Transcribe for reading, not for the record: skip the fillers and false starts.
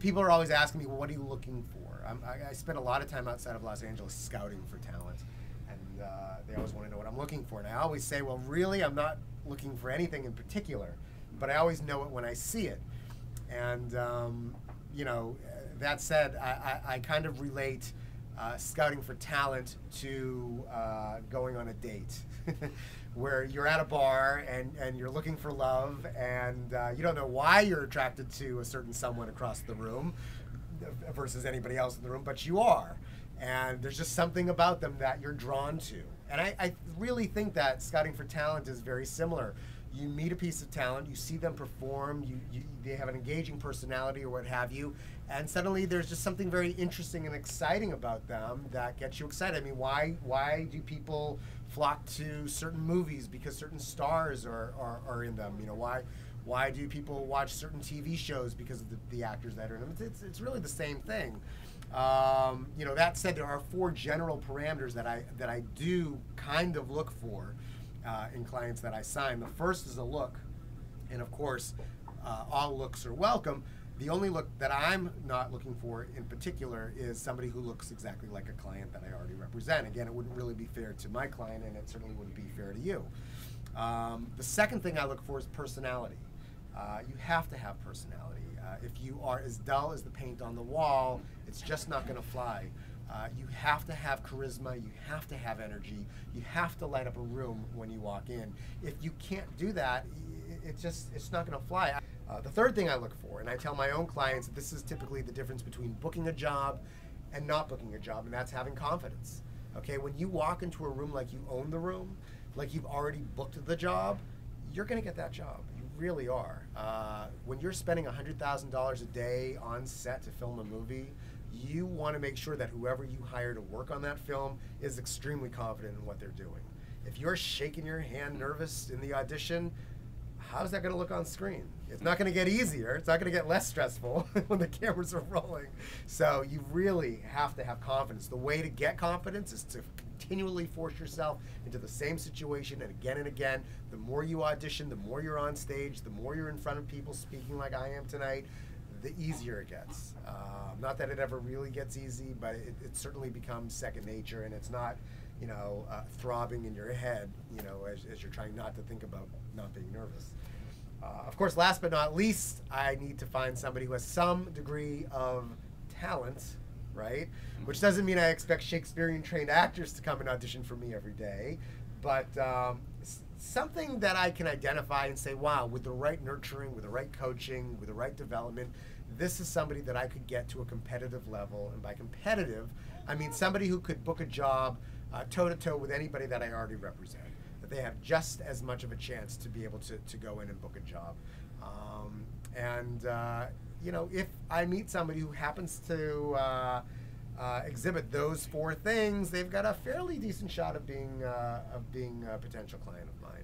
people are always asking me, well, what are you looking for? I spend a lot of time outside of Los Angeles scouting for talent, and they always want to know what I'm looking for. And I always say, well, really, I'm not looking for anything in particular, but I always know it when I see it. And you know, that said, I kind of relate scouting for talent to going on a date. Where you're at a bar and you're looking for love, and you don't know why you're attracted to a certain someone across the room versus anybody else in the room, but you are. And there's just something about them that you're drawn to. And I really think that scouting for talent is very similar. You meet a piece of talent, you see them perform, they have an engaging personality or what have you, and suddenly there's just something very interesting and exciting about them that gets you excited. I mean, why do people flock to certain movies? Because certain stars are in them. You know, why do people watch certain TV shows? Because of the actors that are in them. It's really the same thing. You know, that said, there are 4 general parameters that I do kind of look for in clients that I sign. The first is a look, and of course, all looks are welcome. The only look that I'm not looking for in particular is somebody who looks exactly like a client that I already represent. Again, it wouldn't really be fair to my client, and it certainly wouldn't be fair to you. The second thing I look for is personality. You have to have personality. If you are as dull as the paint on the wall, it's just not going to fly. You have to have charisma, you have to have energy, you have to light up a room when you walk in. If you can't do that, it's not going to fly. The third thing I look for, and I tell my own clients that this is typically the difference between booking a job and not booking a job, and that's having confidence. Okay, when you walk into a room like you own the room, like you've already booked the job, you're going to get that job. You really are. When you're spending $100,000 a day on set to film a movie, you want to make sure that whoever you hire to work on that film is extremely confident in what they're doing. If you're shaking your hand nervous in the audition, how's that going to look on screen? It's not going to get easier. It's not going to get less stressful when the cameras are rolling. So you really have to have confidence. The way to get confidence is to continually force yourself into the same situation and again. The more you audition, the more you're on stage, the more you're in front of people speaking like I am tonight, the easier it gets. Not that it ever really gets easy, but it certainly becomes second nature, and it's not, you know, throbbing in your head, you know, as you're trying not to think about not being nervous. Of course, last but not least, I need to find somebody who has some degree of talent, right? Which doesn't mean I expect Shakespearean trained actors to come and audition for me every day, but something that I can identify and say, wow, with the right nurturing, with the right coaching, with the right development, this is somebody that I could get to a competitive level. And by competitive, I mean somebody who could book a job toe-to-toe with anybody that I already represent. That they have just as much of a chance to be able to go in and book a job. You know, if I meet somebody who happens to exhibit those 4 things, they've got a fairly decent shot of being a potential client of mine.